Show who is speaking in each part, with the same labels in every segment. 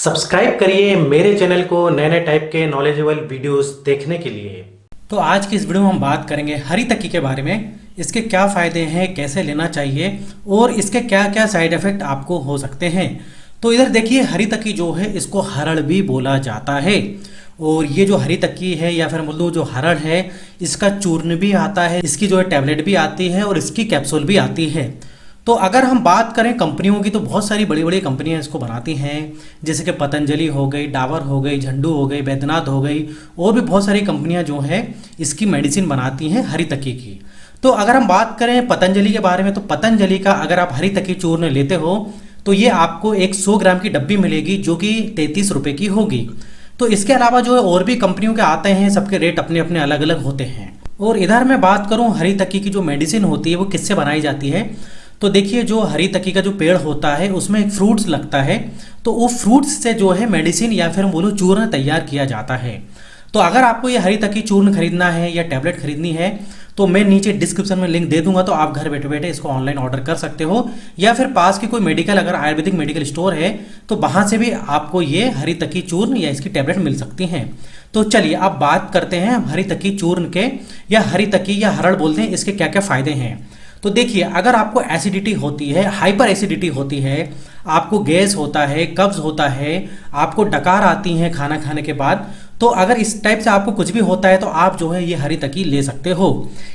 Speaker 1: Subscribe करिए मेरे channel को नए नए टाइप के नॉलेजेबल वीडियोस देखने के लिए।
Speaker 2: तो आज की इस वीडियो में हम बात करेंगे हरी तक्की के बारे में। इसके क्या फ़ायदे हैं, कैसे लेना चाहिए और इसके क्या क्या साइड इफ़ेक्ट आपको हो सकते हैं। तो इधर देखिए, हरी तक्की जो है इसको हरड़ भी बोला जाता है। और ये जो हरी तक्की है या फिर बोल दो जो हरड़ है, इसका चूर्ण भी आता है, इसकी जो है टैबलेट भी आती है और इसकी कैप्सूल भी आती है। तो अगर हम बात करें कंपनियों की, तो बहुत सारी बड़ी बड़ी कंपनियां इसको बनाती हैं, जैसे कि पतंजलि हो गई, डाबर हो गई, झंडू हो गई, बैद्यनाथ हो गई, और भी बहुत सारी कंपनियां जो हैं इसकी मेडिसिन बनाती हैं हरी तक्की की। तो अगर हम बात करें पतंजलि के बारे में, तो पतंजलि का अगर आप हरी तक्की चूर्ण लेते हो तो ये आपको एक 100 ग्राम की डब्बी मिलेगी, जो कि 33 रुपये की होगी। तो इसके अलावा जो है और भी कंपनियों के आते हैं, सबके रेट अपने अपने अलग अलग होते हैं। और इधर मैं बात करूं हरी तक्की की जो मेडिसिन होती है वो किससे बनाई जाती है, तो देखिए जो हरी तक्की का जो पेड़ होता है उसमें एक फ्रूट्स लगता है, तो वो फ्रूट्स से जो है मेडिसिन या फिर बोलो चूर्ण तैयार किया जाता है। तो अगर आपको ये हरी तक्की चूर्ण खरीदना है या टैबलेट खरीदनी है तो मैं नीचे डिस्क्रिप्शन में लिंक दे दूंगा, तो आप घर बैठे बैठे इसको ऑनलाइन ऑर्डर कर सकते हो, या फिर पास की कोई मेडिकल, अगर आयुर्वेदिक मेडिकल स्टोर है तो वहां से भी आपको ये हरी तक्की चूर्ण या इसकी टैबलेट मिल सकती हैं। तो चलिए अब बात करते हैं हरी तक्की चूर्ण के, या हरी तक्की या हरड़ बोलते हैं, इसके क्या क्या फायदे हैं। तो देखिए, अगर आपको एसिडिटी होती है, हाइपर एसिडिटी होती है, आपको गैस होता है, कब्ज होता है, आपको डकार आती हैं खाना खाने के बाद, तो अगर इस टाइप से आपको कुछ भी होता है तो आप जो है ये हरी तक्की ले सकते हो।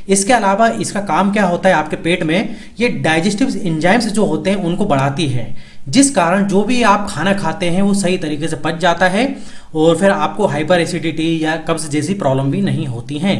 Speaker 2: इसके अलावा इसका काम क्या होता है आपके पेट में, ये डाइजेस्टिव एंजाइम्स जो होते हैं उनको बढ़ाती है, जिस कारण जो भी आप खाना खाते हैं वो सही तरीके से पच जाता है और फिर आपको हाइपर एसिडिटी या कब्ज जैसी प्रॉब्लम भी नहीं होती हैं।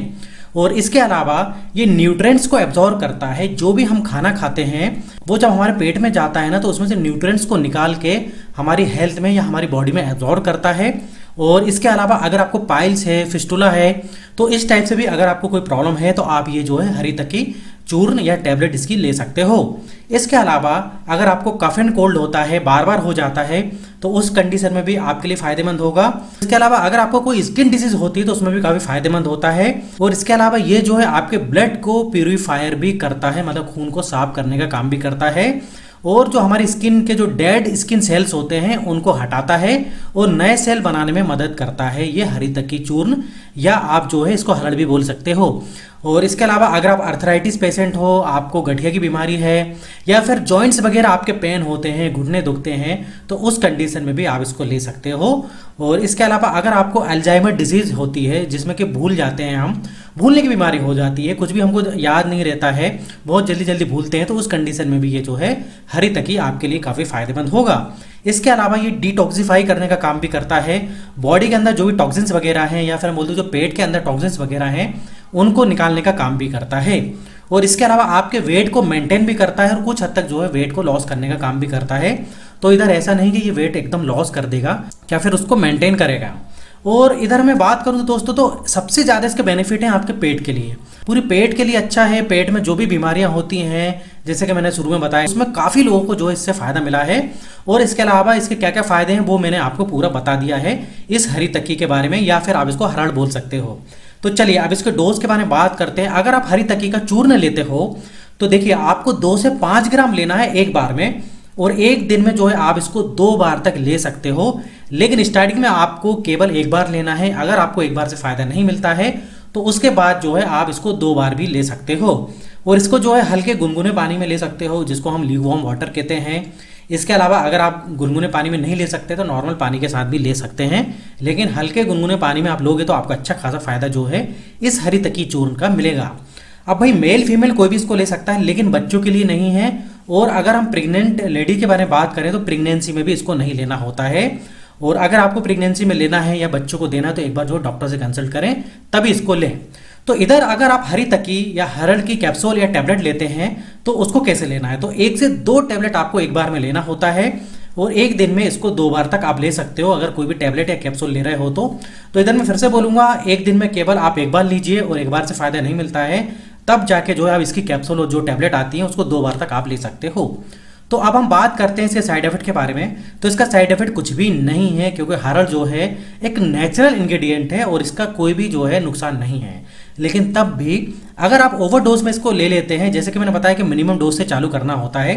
Speaker 2: और इसके अलावा ये न्यूट्रिएंट्स को एब्जॉर्ब करता है, जो भी हम खाना खाते हैं वो जब हमारे पेट में जाता है ना, तो उसमें से न्यूट्रिएंट्स को निकाल के हमारी हेल्थ में या हमारी बॉडी में एब्जॉर्ब करता है। और इसके अलावा अगर आपको पाइल्स है, फिस्टुला है, तो इस टाइप से भी अगर आपको कोई प्रॉब्लम है तो आप ये जो है हरी तक्की चूर्ण या टैबलेट इसकी ले सकते हो। इसके अलावा अगर आपको कफ एंड कोल्ड होता है, बार बार हो जाता है, तो उस कंडीशन में भी आपके लिए फायदेमंद होगा। इसके अलावा अगर आपको कोई स्किन डिसीज होती है तो उसमें भी काफी फायदेमंद होता है। और इसके अलावा ये जो है आपके ब्लड को प्यूरिफायर भी करता है, मतलब खून को साफ करने का काम भी करता है, और जो हमारी स्किन के जो डेड स्किन सेल्स होते हैं उनको हटाता है और नए सेल बनाने में मदद करता है ये हरी तक्की चूर्ण, या आप जो है इसको हरड़ भी बोल सकते हो। और इसके अलावा अगर आप अर्थराइटिस पेशेंट हो, आपको गठिया की बीमारी है, या फिर जॉइंट्स वगैरह आपके पेन होते हैं, घुटने दुखते हैं, तो उस कंडीशन में भी आप इसको ले सकते हो। और इसके अलावा अगर आपको अल्जाइमर डिजीज होती है, जिसमें कि भूल जाते हैं हम, भूलने की बीमारी हो जाती है, कुछ भी हमको याद नहीं रहता है, बहुत जल्दी जल्दी भूलते हैं, तो उस कंडीशन में भी ये जो है हरी तक्की आपके लिए काफ़ी फायदेमंद होगा। इसके अलावा ये डिटॉक्सिफाई करने का काम भी करता है, बॉडी के अंदर जो भी टॉक्सिन्स वगैरह हैं, या फिर बोल दो जो पेट के अंदर टॉक्सिन्स वगैरह हैं, उनको निकालने का काम भी करता है। और इसके अलावा आपके वेट को मेंटेन भी करता है और कुछ हद तक जो है वेट को लॉस करने का काम भी करता है। तो इधर ऐसा नहीं कि ये वेट एकदम लॉस कर देगा या फिर उसको मेंटेन करेगा। और इधर मैं बात करूं तो दोस्तों, तो सबसे ज़्यादा इसके बेनिफिट हैं आपके पेट के लिए, पूरे पेट के लिए अच्छा है। पेट में जो भी बीमारियां होती हैं, जैसे कि मैंने शुरू में बताया, उसमें काफ़ी लोगों को जो है इससे फ़ायदा मिला है। और इसके अलावा इसके क्या क्या फ़ायदे हैं वो मैंने आपको पूरा बता दिया है इस हरी तक्की के बारे में, या फिर आप इसको हरड़ बोल सकते हो। तो चलिए अब इसके डोज के बारे में बात करते हैं। अगर आप हरी तक्की का चूर्ण लेते हो तो देखिए, आपको 2 से 5 ग्राम लेना है एक बार में, और एक दिन में जो है आप इसको 2 बार तक ले सकते हो। लेकिन स्टार्टिंग में आपको केवल एक बार लेना है। अगर आपको एक बार से फ़ायदा नहीं मिलता है तो उसके बाद जो है आप इसको 2 बार भी ले सकते हो। और इसको जो है हल्के गुनगुने पानी में ले सकते हो, जिसको हम ल्यूकवार्म वाटर कहते हैं। इसके अलावा अगर आप गुनगुने पानी में नहीं ले सकते तो नॉर्मल पानी के साथ भी ले सकते हैं, लेकिन हल्के गुनगुने पानी में आप लोगे तो आपको अच्छा खासा फायदा जो है इस हरी तक्की चूर्ण का मिलेगा। अब भाई मेल फीमेल कोई भी इसको ले सकता है, लेकिन बच्चों के लिए नहीं है। और अगर हम प्रेग्नेंट लेडी के बारे में बात करें तो प्रेगनेंसी में भी इसको नहीं लेना होता है। और अगर आपको प्रेगनेंसी में लेना है या बच्चों को देना है तो एक बार जो डॉक्टर से कंसल्ट करें तभी इसको लें। तो इधर अगर आप हरी तक्की या हरड़ की कैप्सूल या टैबलेट लेते हैं तो उसको कैसे लेना है, तो 1 से 2 टैबलेट आपको एक बार में लेना होता है, और एक दिन में इसको 2 बार तक आप ले सकते हो अगर कोई भी टैबलेट या कैप्सूल ले रहे हो तो इधर मैं फिर से बोलूँगा, एक दिन में केवल आप एक बार लीजिए, और एक बार से फ़ायदा नहीं मिलता है तब जाके जो है आप इसकी कैप्सूल और जो टैबलेट आती है उसको 2 बार तक आप ले सकते हो। तो अब हम बात करते हैं इसके साइड इफेक्ट के बारे में। तो इसका साइड इफेक्ट कुछ भी नहीं है, क्योंकि हरड़ जो है एक नेचुरल इंग्रेडिएंट है और इसका कोई भी जो है नुकसान नहीं है। लेकिन तब भी अगर आप ओवरडोज में इसको ले लेते हैं, जैसे कि मैंने बताया कि मिनिमम डोज से चालू करना होता है,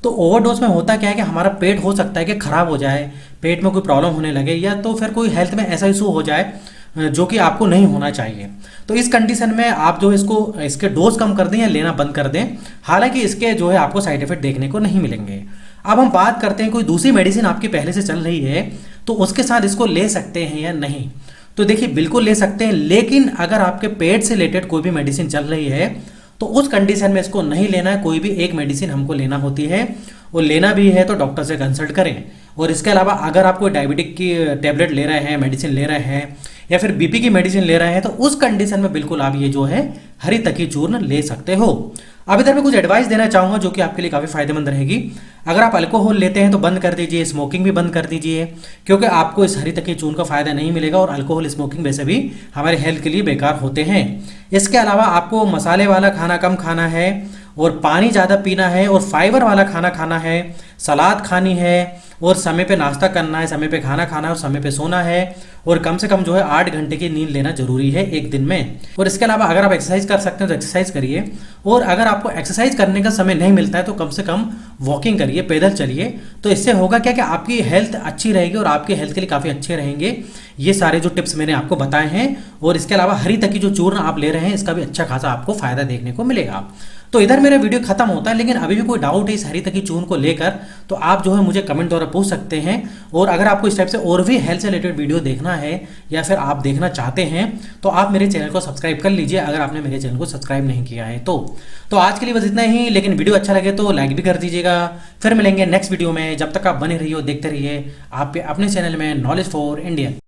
Speaker 2: तो ओवरडोज में होता क्या है कि हमारा पेट हो सकता है कि खराब हो जाए, पेट में कोई प्रॉब्लम होने लगे, या तो फिर कोई हेल्थ में ऐसा इशू हो जाए जो कि आपको नहीं होना चाहिए। तो इस कंडीशन में आप जो इसके डोज कम कर दें या लेना बंद कर दें, हालांकि इसके जो है आपको साइड इफेक्ट देखने को नहीं मिलेंगे। अब हम बात करते हैं कोई दूसरी मेडिसिन आपकी पहले से चल रही है तो उसके साथ इसको ले सकते हैं या नहीं। तो देखिए बिल्कुल ले सकते हैं, लेकिन अगर आपके पेट से रिलेटेड कोई भी मेडिसिन चल रही है तो उस कंडीशन में इसको नहीं लेना है। कोई भी एक मेडिसिन हमको लेना होती है, और लेना भी है तो डॉक्टर से कंसल्ट करें। और इसके अलावा अगर आप कोई डायबिटिक की टैबलेट ले रहे हैं, मेडिसिन ले रहे हैं, या फिर बीपी की मेडिसिन ले रहे हैं, तो उस कंडीशन में बिल्कुल आप ये जो है हरी तकी चूर्ण ले सकते हो। अब इधर मैं कुछ एडवाइस देना चाहूँगा जो कि आपके लिए काफ़ी फायदेमंद रहेगी। अगर आप अल्कोहल लेते हैं तो बंद कर दीजिए, स्मोकिंग भी बंद कर दीजिए, क्योंकि आपको इस हरी तकी चूर्ण का फायदा नहीं मिलेगा, और अल्कोहल स्मोकिंग वैसे भी हमारे हेल्थ के लिए बेकार होते हैं। इसके अलावा आपको मसाले वाला खाना कम खाना है, और पानी ज़्यादा पीना है, और फाइबर वाला खाना खाना है, सलाद खानी है, और समय पे नाश्ता करना है, समय पे खाना खाना है, और समय पे सोना है, और कम से कम जो है 8 घंटे की नींद लेना जरूरी है एक दिन में। और इसके अलावा अगर आप एक्सरसाइज कर सकते हैं तो एक्सरसाइज करिए, और अगर आपको एक्सरसाइज करने का समय नहीं मिलता है तो कम से कम वॉकिंग करिए, पैदल चलिए। तो इससे होगा क्या कि आपकी हेल्थ अच्छी रहेगी और आपके हेल्थ के लिए काफ़ी अच्छे रहेंगे ये सारे जो टिप्स मैंने आपको बताए हैं। और इसके अलावा हरी तकी जो चूर्ण आप ले रहे हैं इसका भी अच्छा खासा आपको फायदा देखने को मिलेगा। तो इधर मेरा वीडियो खत्म होता है, लेकिन अभी भी कोई डाउट है इस हरी तकी चूर्ण को लेकर तो आप जो है मुझे कमेंट द्वारा पूछ सकते हैं। और अगर आपको इस टाइप से और भी हेल्थ से रिलेटेड वीडियो देखना है या फिर आप देखना चाहते हैं तो आप मेरे चैनल को सब्सक्राइब कर लीजिए, अगर आपने मेरे चैनल को सब्सक्राइब नहीं किया है तो आज के लिए बस इतना ही। लेकिन वीडियो अच्छा लगे तो लाइक भी कर दीजिएगा। फिर मिलेंगे नेक्स्ट वीडियो में, जब तक आप बने रहिए, देखते रहिए आपके अपने चैनल में नॉलेज फॉर इंडियन।